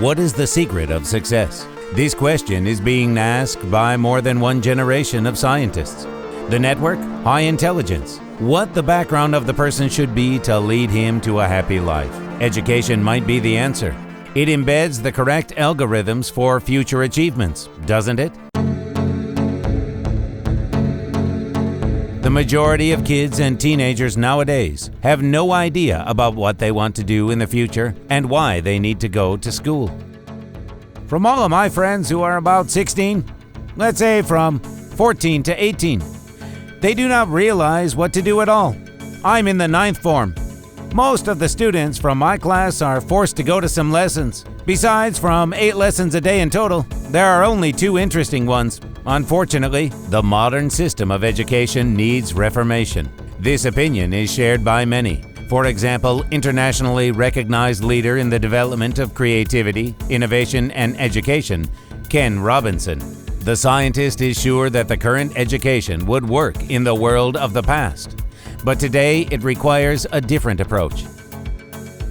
What is the secret of success? This question is being asked by more than one generation of scientists. The network? High intelligence. What the background of the person should be to lead him to a happy life. Education might be the answer. It embeds the correct algorithms for future achievements, doesn't it? The majority of kids and teenagers nowadays have no idea about what they want to do in the future and why they need to go to school. From all of my friends who are about 16, let's say from 14 to 18, they do not realize what to do at all. I'm in the 9th form. Most of the students from my class are forced to go to some lessons. Besides, from 8 lessons a day in total, there are only 2 interesting ones. Unfortunately, the modern system of education needs reformation. This opinion is shared by many. For example, internationally recognized leader in the development of creativity, innovation, and education, Ken Robinson. The scientist is sure that the current education would work in the world of the past. But today, it requires a different approach.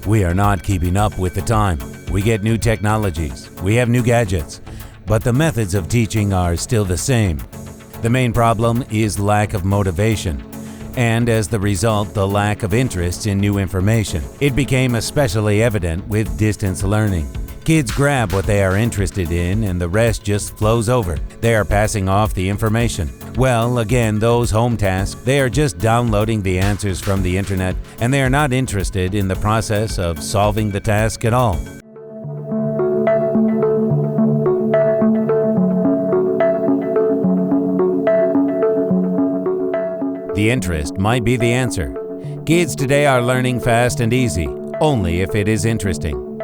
We are not keeping up with the time. We get new technologies. We have new gadgets. But the methods of teaching are still the same. The main problem is lack of motivation, and as the result, the lack of interest in new information. It became especially evident with distance learning. Kids grab what they are interested in and the rest just flows over. They are passing off the information. Well, again, those home tasks, they are just downloading the answers from the internet and they are not interested in the process of solving the task at all. The interest might be the answer. Kids today are learning fast and easy, only if it is interesting.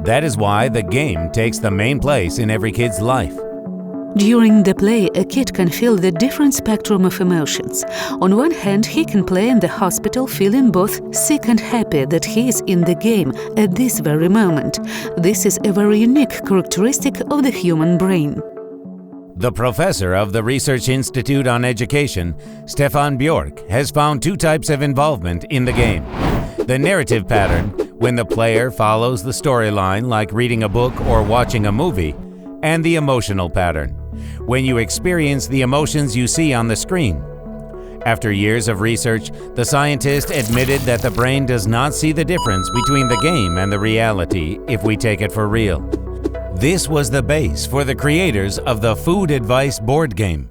That is why the game takes the main place in every kid's life. During the play, a kid can feel the different spectrum of emotions. On one hand, he can play in the hospital feeling both sick and happy that he is in the game at this very moment. This is a very unique characteristic of the human brain. The professor of the Research Institute on Education, Stefan Bjork, has found 2 types of involvement in the game. The narrative pattern, when the player follows the storyline like reading a book or watching a movie, and the emotional pattern, when you experience the emotions you see on the screen. After years of research, the scientist admitted that the brain does not see the difference between the game and the reality if we take it for real. This was the base for the creators of the FoodAdvice board game.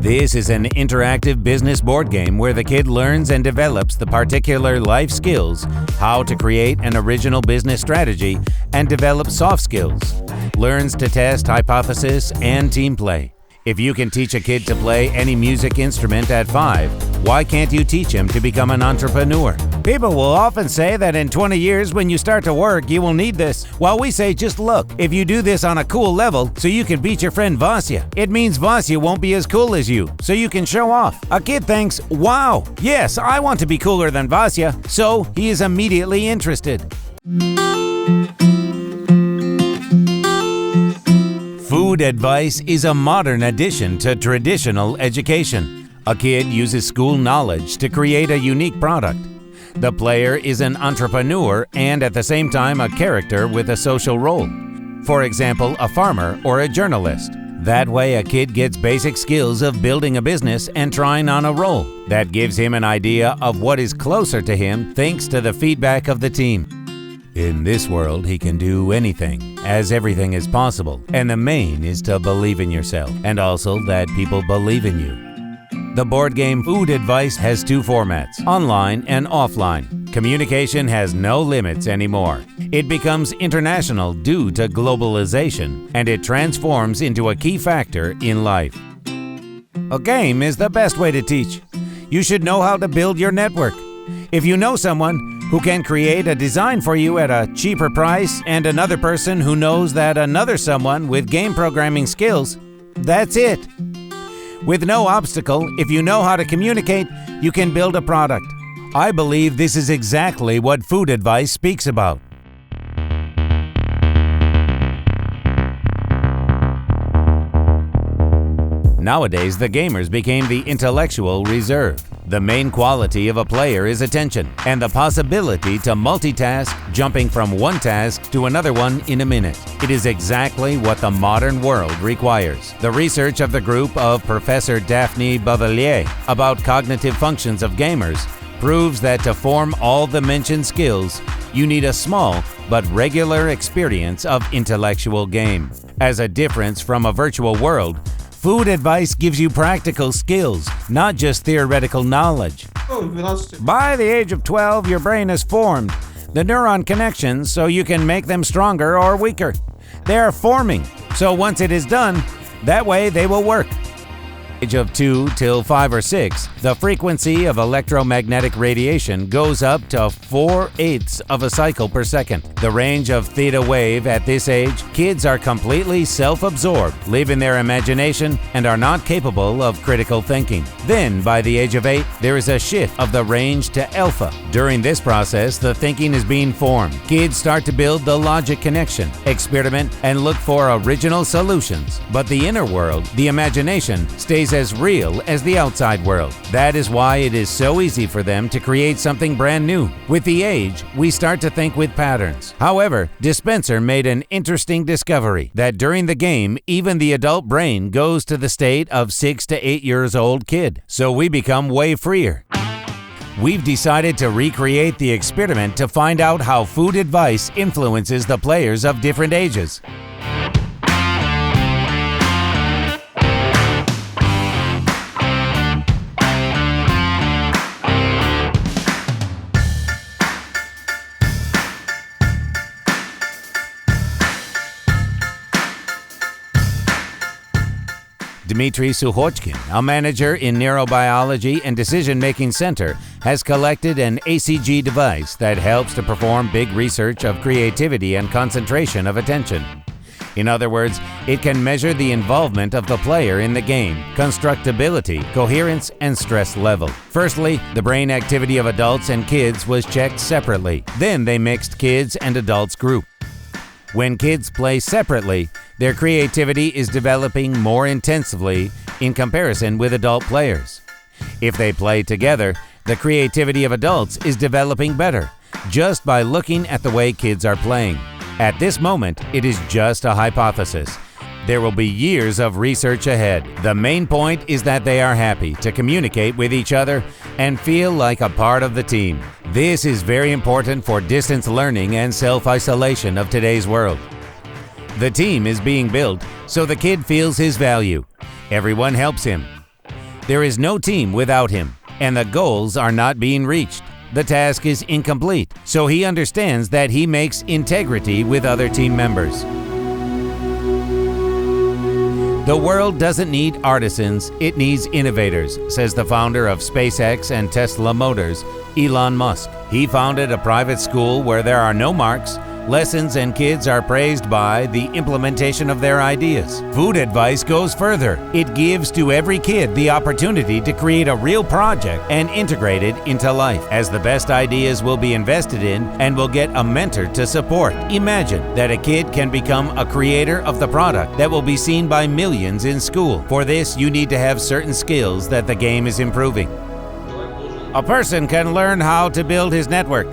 This is an interactive business board game where the kid learns and develops the particular life skills, how to create an original business strategy, and develop soft skills, learns to test hypothesis and team play. If you can teach a kid to play any music instrument at 5, why can't you teach him to become an entrepreneur? People will often say that in 20 years when you start to work, you will need this. While we say, just look, if you do this on a cool level so you can beat your friend Vasya, it means Vasya won't be as cool as you, so you can show off. A kid thinks, wow, yes, I want to be cooler than Vasya, so he is immediately interested. FoodAdvice is a modern addition to traditional education. A kid uses school knowledge to create a unique product. The player is an entrepreneur and at the same time a character with a social role. For example, a farmer or a journalist. That way a kid gets basic skills of building a business and trying on a role. That gives him an idea of what is closer to him thanks to the feedback of the team. In this world, he can do anything, as everything is possible, and the main is to believe in yourself, and also that people believe in you. The board game FoodAdvice has 2 formats, online and offline. Communication has no limits anymore. It becomes international due to globalization, and it transforms into a key factor in life. A game is the best way to teach. You should know how to build your network. If you know someone who can create a design for you at a cheaper price and another person who knows that another someone with game programming skills, that's it. With no obstacle, if you know how to communicate, you can build a product. I believe this is exactly what FoodAdvice speaks about. Nowadays, the gamers became the intellectual reserve. The main quality of a player is attention and the possibility to multitask, jumping from one task to another one in a minute. It is exactly what the modern world requires. The research of the group of Professor Daphne Bavelier about cognitive functions of gamers proves that to form all the mentioned skills, you need a small but regular experience of intellectual game. As a difference from a virtual world, FoodAdvice gives you practical skills, not just theoretical knowledge. By the age of 12, your brain is formed. The neuron connections, so you can make them stronger or weaker. They are forming, so once it is done, that way they will work. Age of 2 till 5 or 6, the frequency of electromagnetic radiation goes up to 4/8 of a cycle per second. The range of theta wave at this age, kids are completely self-absorbed, live in their imagination, and are not capable of critical thinking. Then, by the age of 8, there is a shift of the range to alpha. During this process, the thinking is being formed. Kids start to build the logic connection, experiment, and look for original solutions. But the inner world, the imagination, stays as real as the outside world. That is why it is so easy for them to create something brand new. With the age, we start to think with patterns. However, Dispenser made an interesting discovery that during the game, even the adult brain goes to the state of 6 to 8 years old kid. So we become way freer. We've decided to recreate the experiment to find out how FoodAdvice influences the players of different ages. Dmitry Suhochkin, a manager in Neurobiology and Decision-Making Center, has collected an ACG device that helps to perform big research of creativity and concentration of attention. In other words, it can measure the involvement of the player in the game, constructability, coherence, and stress level. Firstly, the brain activity of adults and kids was checked separately. Then they mixed kids and adults group. When kids play separately, their creativity is developing more intensively in comparison with adult players. If they play together, the creativity of adults is developing better, just by looking at the way kids are playing. At this moment, it is just a hypothesis. There will be years of research ahead. The main point is that they are happy to communicate with each other and feel like a part of the team. This is very important for distance learning and self-isolation of today's world. The team is being built so the kid feels his value. Everyone helps him. There is no team without him, and the goals are not being reached. The task is incomplete, so he understands that he makes integrity with other team members. The world doesn't need artisans, it needs innovators, says the founder of SpaceX and Tesla Motors, Elon Musk. He founded a private school where there are no marks, lessons, and kids are praised by the implementation of their ideas. FoodAdvice goes further. It gives to every kid the opportunity to create a real project and integrate it into life, as the best ideas will be invested in and will get a mentor to support. Imagine that a kid can become a creator of the product that will be seen by millions in school. For this, you need to have certain skills that the game is improving. A person can learn how to build his network.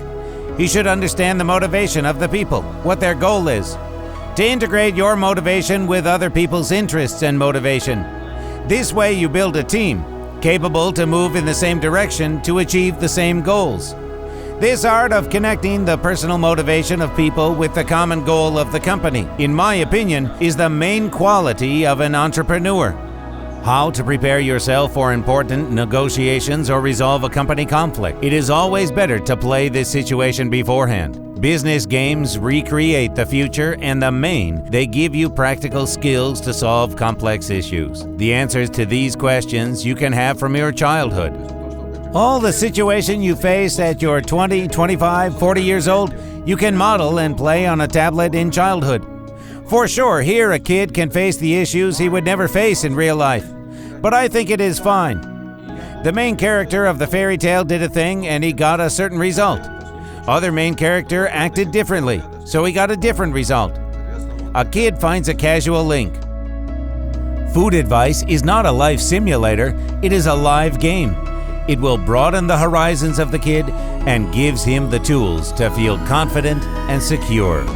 He should understand the motivation of the people, what their goal is. To integrate your motivation with other people's interests and motivation. This way you build a team, capable to move in the same direction to achieve the same goals. This art of connecting the personal motivation of people with the common goal of the company, in my opinion, is the main quality of an entrepreneur. How to prepare yourself for important negotiations or resolve a company conflict. It is always better to play this situation beforehand. Business games recreate the future, and they give you practical skills to solve complex issues. The answers to these questions you can have from your childhood. All the situation you face at your 20, 25, 40 years old, you can model and play on a tablet in childhood. For sure, here a kid can face the issues he would never face in real life. But I think it is fine. The main character of the fairy tale did a thing and he got a certain result. Other main character acted differently, so he got a different result. A kid finds a casual link. FoodAdvice is not a life simulator, it is a live game. It will broaden the horizons of the kid and gives him the tools to feel confident and secure.